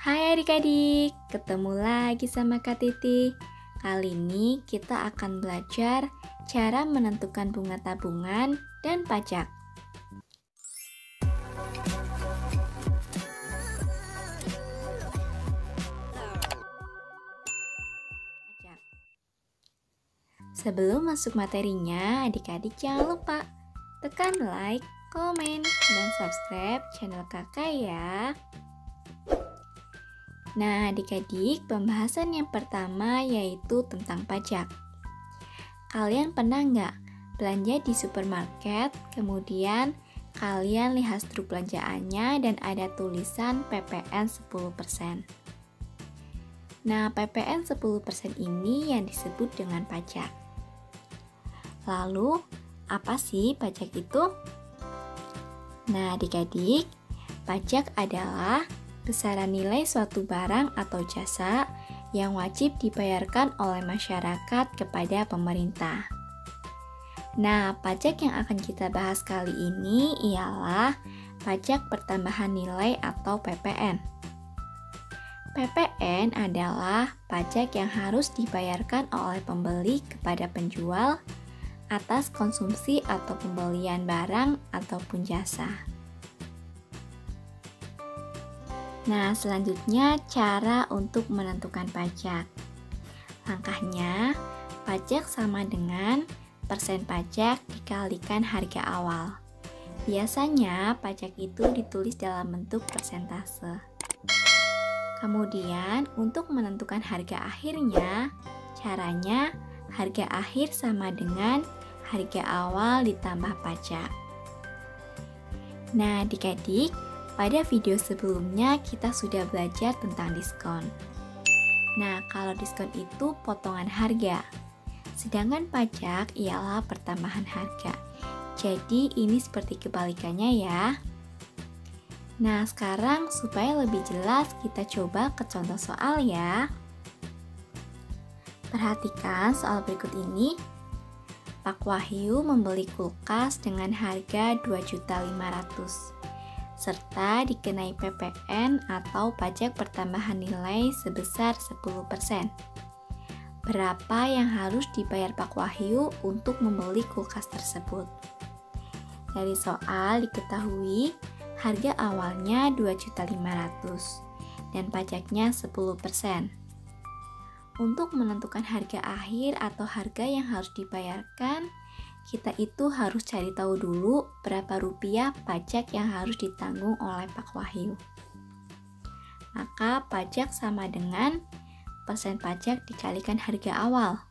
Hai adik-adik, ketemu lagi sama Kak Titi. Kali ini kita akan belajar cara menentukan bunga tabungan dan pajak. Sebelum masuk materinya, adik-adik jangan lupa tekan like, komen, dan subscribe channel kakak ya. Nah adik-adik, pembahasan yang pertama yaitu tentang pajak. Kalian pernah nggak belanja di supermarket, kemudian kalian lihat struk belanjaannya dan ada tulisan PPN 10%. Nah, PPN 10% ini yang disebut dengan pajak. Lalu, apa sih pajak itu? Nah, adik-adik, pajak adalah besaran nilai suatu barang atau jasa yang wajib dibayarkan oleh masyarakat kepada pemerintah. Nah, pajak yang akan kita bahas kali ini ialah pajak pertambahan nilai atau PPN. PPN adalah pajak yang harus dibayarkan oleh pembeli kepada penjual atas konsumsi atau pembelian barang ataupun jasa. Nah, selanjutnya cara untuk menentukan pajak. Langkahnya, pajak sama dengan persen pajak dikalikan harga awal. Biasanya, pajak itu ditulis dalam bentuk persentase. Kemudian, untuk menentukan harga akhirnya, caranya harga akhir sama dengan harga awal ditambah pajak. Nah, adik-adik, pada video sebelumnya kita sudah belajar tentang diskon. Nah, kalau diskon itu potongan harga, sedangkan pajak ialah pertambahan harga. Jadi ini seperti kebalikannya ya. Nah, sekarang supaya lebih jelas kita coba ke contoh soal ya. Perhatikan soal berikut ini. Pak Wahyu membeli kulkas dengan harga 2.500.000 serta dikenai PPN atau pajak pertambahan nilai sebesar 10%. Berapa yang harus dibayar Pak Wahyu untuk membeli kulkas tersebut? Dari soal diketahui harga awalnya 2.500.000 dan pajaknya 10%. Untuk menentukan harga akhir atau harga yang harus dibayarkan, kita itu harus cari tahu dulu berapa rupiah pajak yang harus ditanggung oleh Pak Wahyu. Maka pajak sama dengan persen pajak dikalikan harga awal.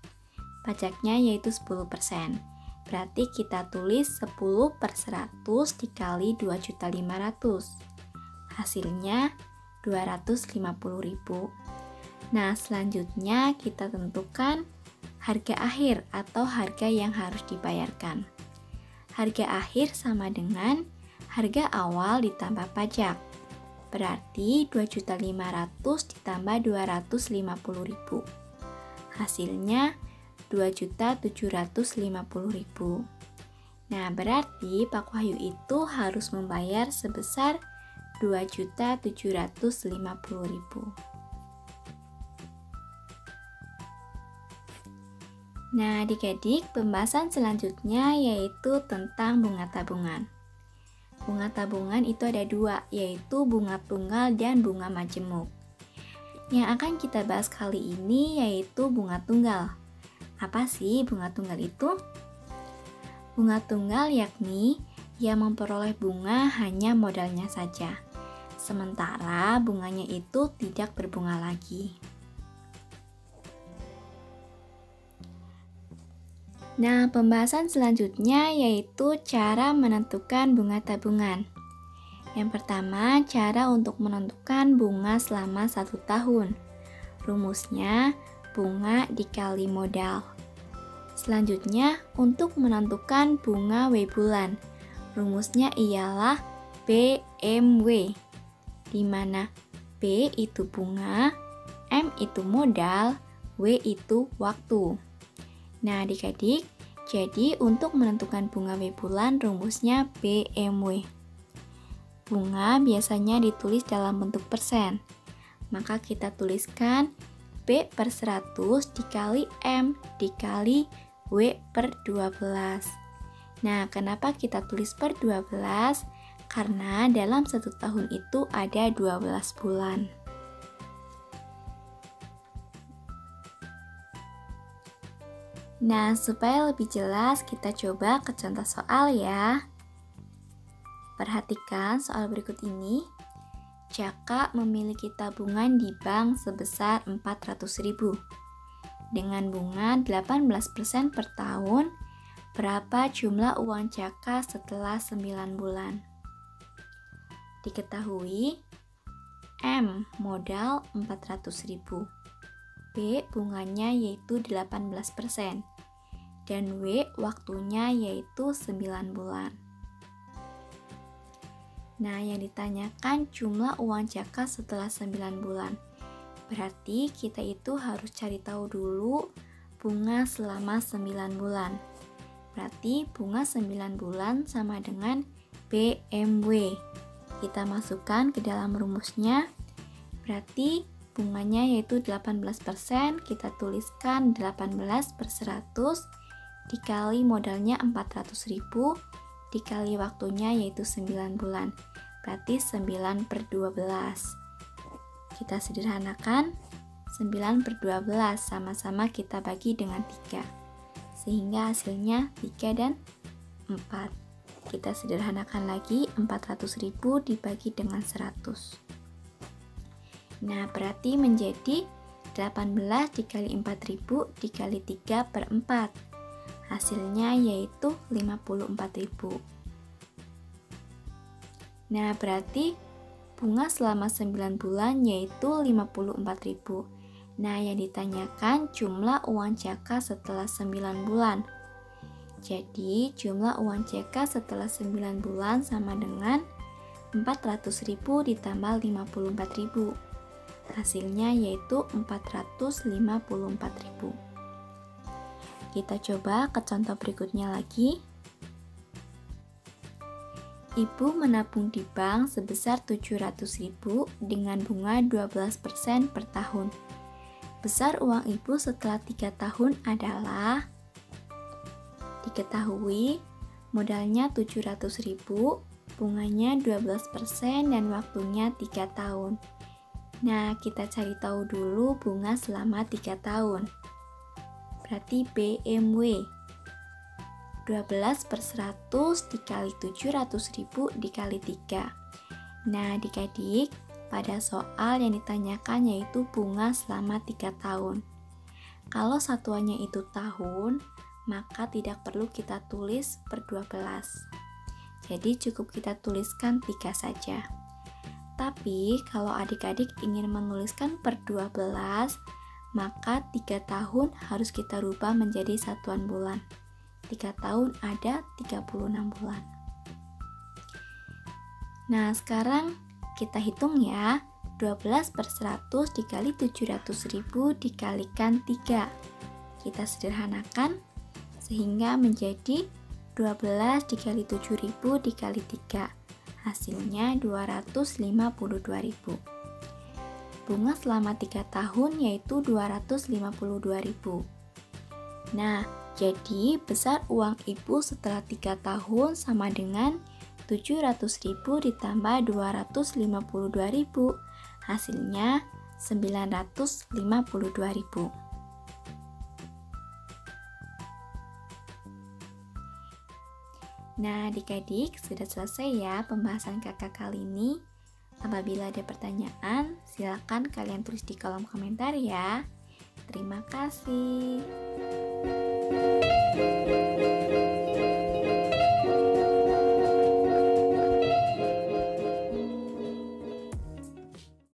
Pajaknya yaitu 10%. Berarti kita tulis 10/100 dikali 2.500.000. Hasilnya 250.000. Nah, selanjutnya kita tentukan harga akhir atau harga yang harus dibayarkan. Harga akhir sama dengan harga awal ditambah pajak. Berarti 2.500.000 ditambah 250.000. Hasilnya 2.750.000. Nah, berarti Pak Wahyu itu harus membayar sebesar 2.750.000. Nah, adik-adik, pembahasan selanjutnya yaitu tentang bunga tabungan. Bunga tabungan itu ada dua, yaitu bunga tunggal dan bunga majemuk. Yang akan kita bahas kali ini yaitu bunga tunggal. Apa sih bunga tunggal itu? Bunga tunggal yakni yang memperoleh bunga hanya modalnya saja, sementara bunganya itu tidak berbunga lagi. Nah, pembahasan selanjutnya yaitu cara menentukan bunga tabungan. Yang pertama, cara untuk menentukan bunga selama 1 tahun. Rumusnya, bunga dikali modal. Selanjutnya, untuk menentukan bunga W bulan. Rumusnya ialah BMW, di mana B itu bunga, M itu modal, W itu waktu. Nah, adik-adik, jadi untuk menentukan bunga W bulan rumusnya BMW. Bunga biasanya ditulis dalam bentuk persen. maka kita tuliskan B per 100 dikali M dikali W per 12. Nah, kenapa kita tulis per 12? Karena dalam satu tahun itu ada 12 bulan. Nah, supaya lebih jelas, kita coba ke contoh soal ya. Perhatikan soal berikut ini. Jaka memiliki tabungan di bank sebesar 400.000. Dengan bunga 18% per tahun, berapa jumlah uang Jaka setelah 9 bulan? Diketahui, M modal 400.000. B bunganya yaitu 18%. Dan W waktunya yaitu 9 bulan. Nah, yang ditanyakan jumlah uang Jaka setelah 9 bulan. Berarti kita itu harus cari tahu dulu bunga selama 9 bulan. Berarti bunga 9 bulan sama dengan BMW. Kita masukkan ke dalam rumusnya. Berarti bunganya yaitu 18%, kita tuliskan 18 per 100 dikali modalnya 400.000 dikali waktunya yaitu 9 bulan. Berarti 9 per 12. Kita sederhanakan, 9 per 12 sama-sama kita bagi dengan 3. Sehingga hasilnya 3 dan 4. Kita sederhanakan lagi, 400.000 dibagi dengan 100. Nah, berarti menjadi 18 dikali 4.000 dikali 3 per 4. Hasilnya yaitu 54.000. Nah, berarti bunga selama 9 bulan yaitu 54.000. Nah, yang ditanyakan jumlah uang Jaka setelah 9 bulan. Jadi, jumlah uang Jaka setelah 9 bulan sama dengan 400.000 ditambah 54.000. Hasilnya yaitu 454.000. Kita coba ke contoh berikutnya lagi. Ibu menabung di bank sebesar 700.000 dengan bunga 12% per tahun. Besar uang ibu setelah 3 tahun adalah, diketahui modalnya 700.000, bunganya 12% dan waktunya 3 tahun. Nah, kita cari tahu dulu bunga selama 3 tahun. Berarti BMW 12 per 100 dikali 700.000 dikali 3. Nah, adik-adik, pada soal yang ditanyakan yaitu bunga selama 3 tahun. Kalau satuannya itu tahun, maka tidak perlu kita tulis per 12. Jadi cukup kita tuliskan 3 saja. Tapi kalau adik-adik ingin menuliskan per 12, maka 3 tahun harus kita rubah menjadi satuan bulan. 3 tahun ada 36 bulan. Nah, sekarang kita hitung ya. 12 per 100 dikali 700.000 dikalikan 3. Kita sederhanakan sehingga menjadi 12 dikali 7.000 dikali 3. Hasilnya 252.000. Bunga selama 3 tahun yaitu 252.000. Nah, jadi besar uang ibu setelah 3 tahun sama dengan 700.000 ditambah 252.000. Hasilnya 952.000. Nah, adik-adik, sudah selesai ya pembahasan kakak kali ini. Apabila ada pertanyaan, silakan kalian tulis di kolom komentar ya. Terima kasih.